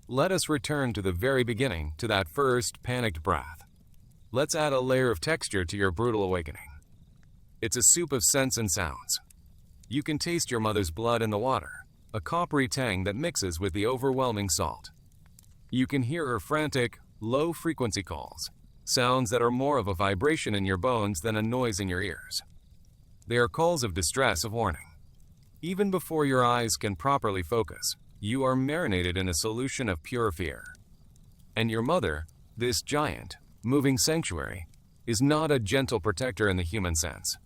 Let us return to the very beginning, to that first panicked breath. Let's add a layer of texture to your brutal awakening. It's a soup of scents and sounds. You can taste your mother's blood in the water, a coppery tang that mixes with the overwhelming salt. You can hear her frantic, low-frequency calls, sounds that are more of a vibration in your bones than a noise in your ears. They are calls of distress, of warning. Even before your eyes can properly focus, you are marinated in a solution of pure fear. And your mother, this giant, moving sanctuary, is not a gentle protector in the human sense.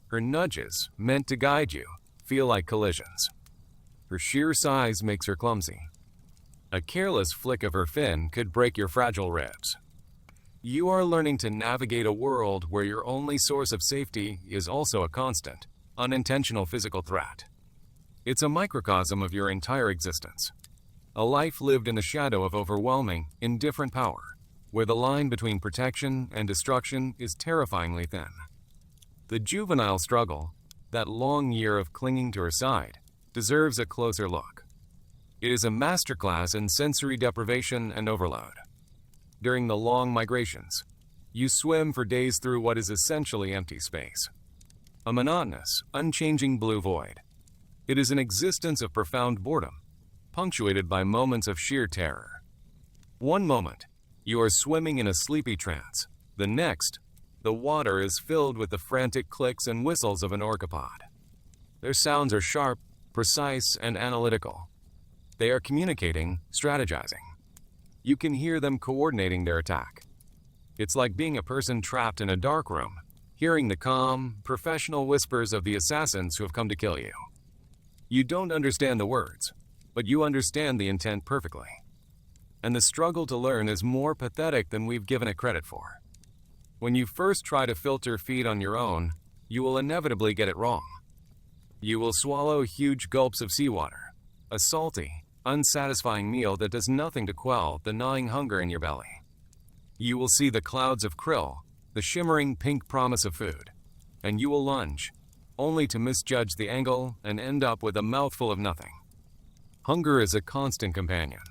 Her nudges, meant to guide you, feel like collisions. Her sheer size makes her clumsy. A careless flick of her fin could break your fragile ribs. You are learning to navigate a world where your only source of safety is also a constant, unintentional physical threat. It's a microcosm of your entire existence. A life lived in the shadow of overwhelming, indifferent power, where the line between protection and destruction is terrifyingly thin. The juvenile struggle, that long year of clinging to her side, deserves a closer look. It is a masterclass in sensory deprivation and overload. During the long migrations, you swim for days through what is essentially empty space. A monotonous, unchanging blue void. It is an existence of profound boredom, punctuated by moments of sheer terror. One moment, you are swimming in a sleepy trance. The next, the water is filled with the frantic clicks and whistles of an orcapod. Their sounds are sharp, precise, and analytical. They are communicating, strategizing. You can hear them coordinating their attack. It's like being a person trapped in a dark room, hearing the calm, professional whispers of the assassins who have come to kill you. You don't understand the words, but you understand the intent perfectly. And the struggle to learn is more pathetic than we've given it credit for. When you first try to filter feed on your own, you will inevitably get it wrong. You will swallow huge gulps of seawater, a salty, unsatisfying meal that does nothing to quell the gnawing hunger in your belly. You will see the clouds of krill, the shimmering pink promise of food, and you will lunge, only to misjudge the angle and end up with a mouthful of nothing. Hunger is a constant companion.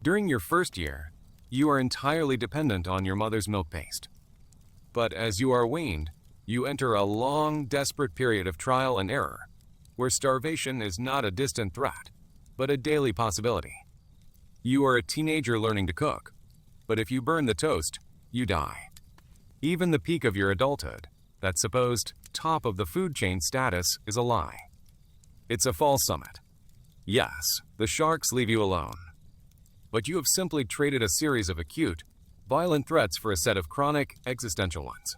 During your first year, you are entirely dependent on your mother's milk paste. But as you are weaned, you enter a long, desperate period of trial and error, where starvation is not a distant threat, but a daily possibility. You are a teenager learning to cook, but if you burn the toast, you die. Even the peak of your adulthood, that supposed top of the food chain status, is a lie. It's a false summit. Yes, the sharks leave you alone. But you have simply traded a series of acute, violent threats for a set of chronic, existential ones.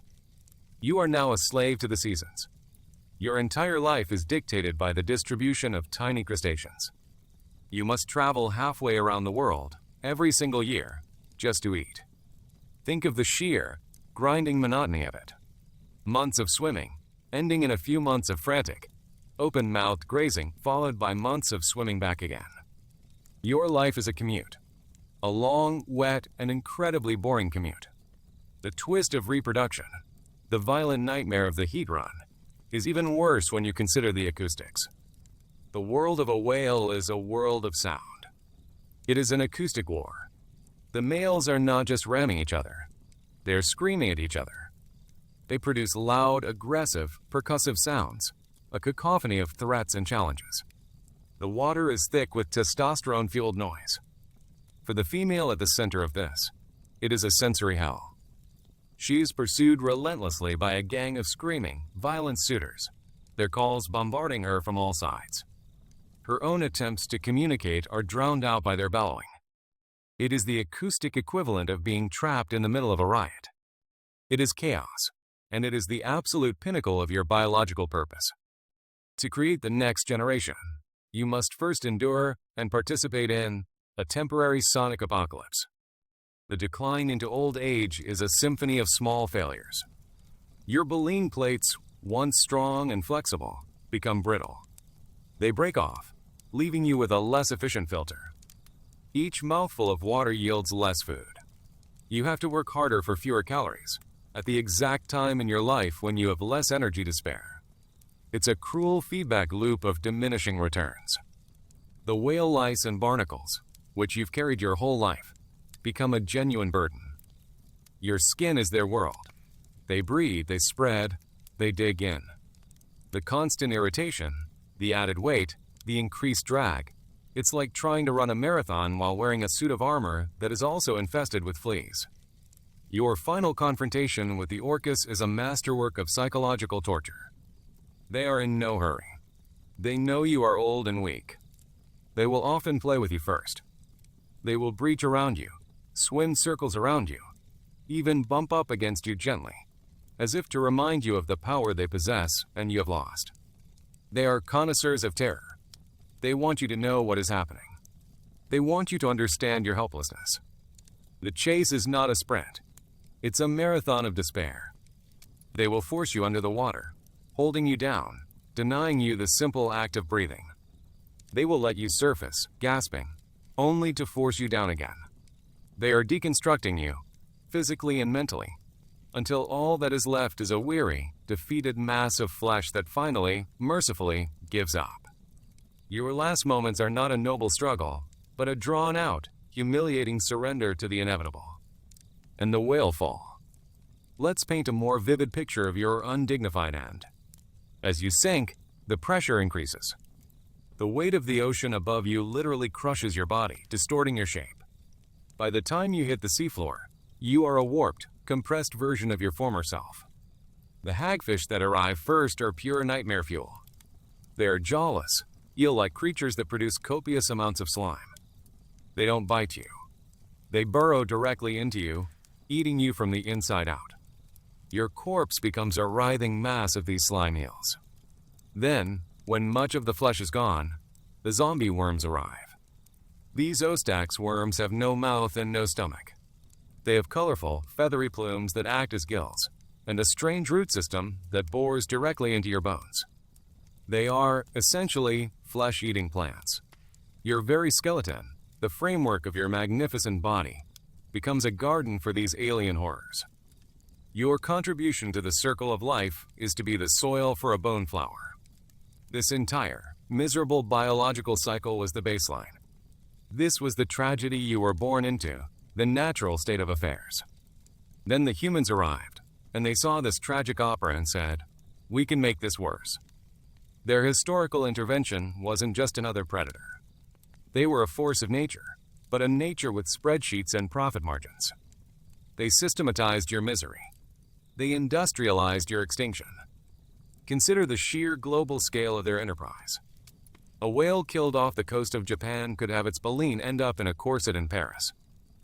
You are now a slave to the seasons. Your entire life is dictated by the distribution of tiny crustaceans. You must travel halfway around the world, every single year, just to eat. Think of the sheer, grinding monotony of it. Months of swimming, ending in a few months of frantic, open-mouthed grazing, followed by months of swimming back again. Your life is a commute. A long, wet, and incredibly boring commute. The twist of reproduction, the violent nightmare of the heat run, is even worse when you consider the acoustics. The world of a whale is a world of sound. It is an acoustic war. The males are not just ramming each other. They're screaming at each other. They produce loud, aggressive, percussive sounds, a cacophony of threats and challenges. The water is thick with testosterone-fueled noise. For the female at the center of this, it is a sensory hell. She is pursued relentlessly by a gang of screaming, violent suitors. their calls bombarding her from all sides. Her own attempts to communicate are drowned out by their bellowing. It is the acoustic equivalent of being trapped in the middle of a riot. It is chaos, and it is the absolute pinnacle of your biological purpose. To create the next generation, you must first endure and participate in a temporary sonic apocalypse. The decline into old age is a symphony of small failures. Your baleen plates, once strong and flexible, become brittle. They break off, leaving you with a less efficient filter. Each mouthful of water yields less food. You have to work harder for fewer calories, at the exact time in your life when you have less energy to spare. It's a cruel feedback loop of diminishing returns. The whale lice and barnacles, which you've carried your whole life, become a genuine burden. Your skin is their world. They breathe, they spread, they dig in. The constant irritation, the added weight, the increased drag, it's like trying to run a marathon while wearing a suit of armor that is also infested with fleas. Your final confrontation with the orcas is a masterwork of psychological torture. They are in no hurry. They know you are old and weak. They will often play with you first. They will breach around you, swim circles around you, even bump up against you gently, as if to remind you of the power they possess and you have lost. They are connoisseurs of terror. They want you to know what is happening. They want you to understand your helplessness. The chase is not a sprint. It's a marathon of despair. They will force you under the water, holding you down, denying you the simple act of breathing. They will let you surface, gasping, only to force you down again. They are deconstructing you, physically and mentally, until all that is left is a weary, defeated mass of flesh that finally, mercifully, gives up. Your last moments are not a noble struggle, but a drawn-out, humiliating surrender to the inevitable. And the whale fall. Let's paint a more vivid picture of your undignified end. As you sink, the pressure increases. The weight of the ocean above you literally crushes your body, distorting your shape. By the time you hit the seafloor, you are a warped, compressed version of your former self. The hagfish that arrive first are pure nightmare fuel. They are jawless, eel-like creatures that produce copious amounts of slime. They don't bite you. They burrow directly into you, eating you from the inside out. Your corpse becomes a writhing mass of these slime eels. Then, when much of the flesh is gone, the zombie worms arrive. These Ostax worms have no mouth and no stomach. They have colorful, feathery plumes that act as gills, and a strange root system that bores directly into your bones. They are, essentially, flesh-eating plants. Your very skeleton, the framework of your magnificent body, becomes a garden for these alien horrors. Your contribution to the circle of life is to be the soil for a bone flower. This entire, miserable biological cycle was the baseline. This was the tragedy you were born into, the natural state of affairs. Then the humans arrived, and they saw this tragic opera and said, "We can make this worse." Their historical intervention wasn't just another predator. They were a force of nature, but a nature with spreadsheets and profit margins. They systematized your misery. They industrialized your extinction. Consider the sheer global scale of their enterprise. A whale killed off the coast of Japan could have its baleen end up in a corset in Paris,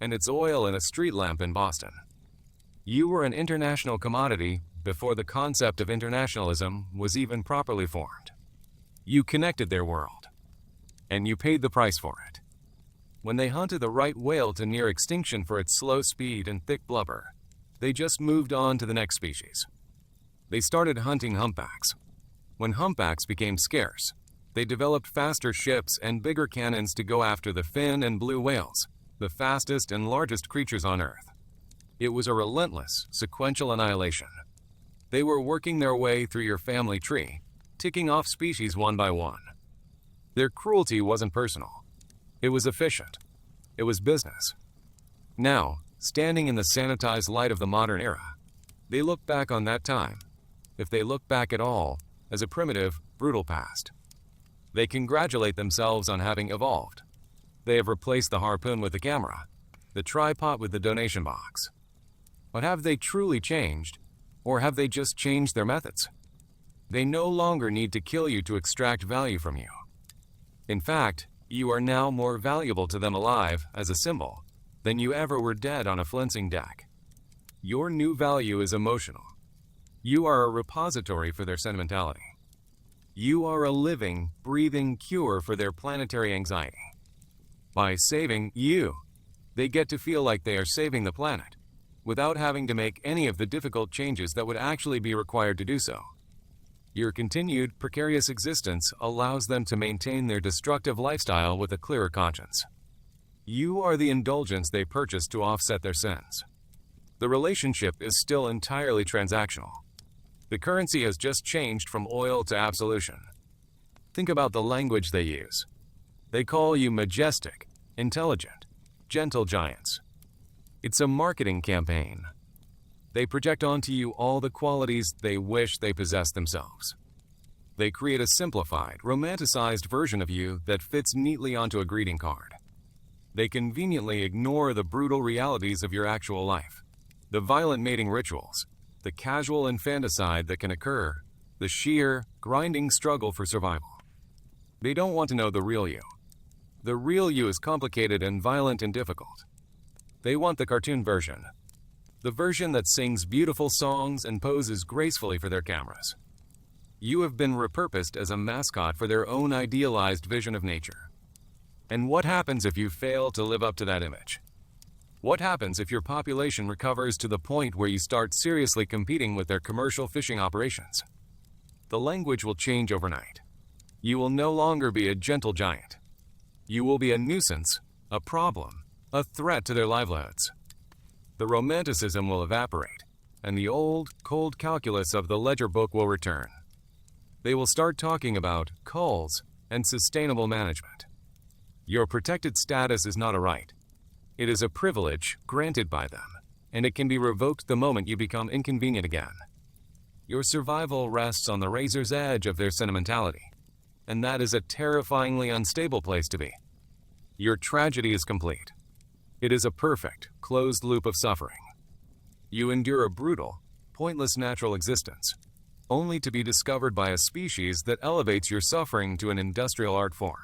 and its oil in a street lamp in Boston. You were an international commodity before the concept of internationalism was even properly formed. You connected their world, and you paid the price for it. When they hunted the right whale to near extinction for its slow speed and thick blubber, they just moved on to the next species. They started hunting humpbacks. When humpbacks became scarce, they developed faster ships and bigger cannons to go after the fin and blue whales, the fastest and largest creatures on Earth. It was a relentless, sequential annihilation. They were working their way through your family tree, ticking off species one by one. Their cruelty wasn't personal. It was efficient. It was business. Now, standing in the sanitized light of the modern era, they look back on that time, if they look back at all, as a primitive, brutal past. They congratulate themselves on having evolved. They have replaced the harpoon with the camera, the tripod with the donation box. But have they truly changed, or have they just changed their methods? They no longer need to kill you to extract value from you. In fact, you are now more valuable to them alive as a symbol than you ever were dead on a fencing deck. Your new value is emotional. You are a repository for their sentimentality. You are a living, breathing cure for their planetary anxiety. By saving you, they get to feel like they are saving the planet, without having to make any of the difficult changes that would actually be required to do so. Your continued, precarious existence allows them to maintain their destructive lifestyle with a clearer conscience. You are the indulgence they purchase to offset their sins. The relationship is still entirely transactional. The currency has just changed from oil to absolution. Think about the language they use. They call you majestic, intelligent, gentle giants. It's a marketing campaign. They project onto you all the qualities they wish they possessed themselves. They create a simplified, romanticized version of you that fits neatly onto a greeting card. They conveniently ignore the brutal realities of your actual life, the violent mating rituals, the casual infanticide that can occur, the sheer, grinding struggle for survival. They don't want to know the real you. The real you is complicated and violent and difficult. They want the cartoon version. The version that sings beautiful songs and poses gracefully for their cameras. You have been repurposed as a mascot for their own idealized vision of nature. And what happens if you fail to live up to that image? What happens if your population recovers to the point where you start seriously competing with their commercial fishing operations? The language will change overnight. You will no longer be a gentle giant. You will be a nuisance, a problem, a threat to their livelihoods. The romanticism will evaporate, and the old, cold calculus of the ledger book will return. They will start talking about culls and sustainable management. Your protected status is not a right. It is a privilege granted by them, and it can be revoked the moment you become inconvenient again. Your survival rests on the razor's edge of their sentimentality, and that is a terrifyingly unstable place to be. Your tragedy is complete. It is a perfect, closed loop of suffering. You endure a brutal, pointless natural existence, only to be discovered by a species that elevates your suffering to an industrial art form.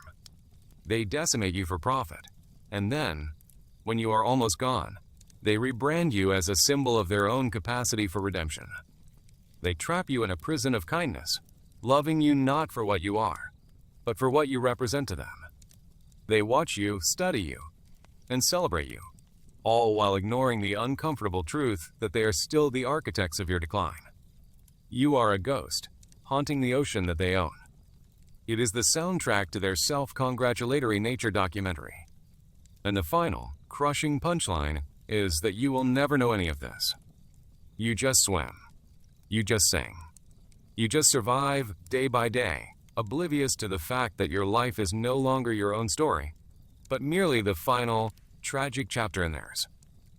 They decimate you for profit, and then, when you are almost gone, they rebrand you as a symbol of their own capacity for redemption. They trap you in a prison of kindness, loving you not for what you are, but for what you represent to them. They watch you, study you, and celebrate you, all while ignoring the uncomfortable truth that they are still the architects of your decline. You are a ghost, haunting the ocean that they own. It is the soundtrack to their self-congratulatory nature documentary. And the final, crushing punchline is that you will never know any of this. You just swim. You just sing. You just survive day by day, oblivious to the fact that your life is no longer your own story, but merely the final, tragic chapter in theirs.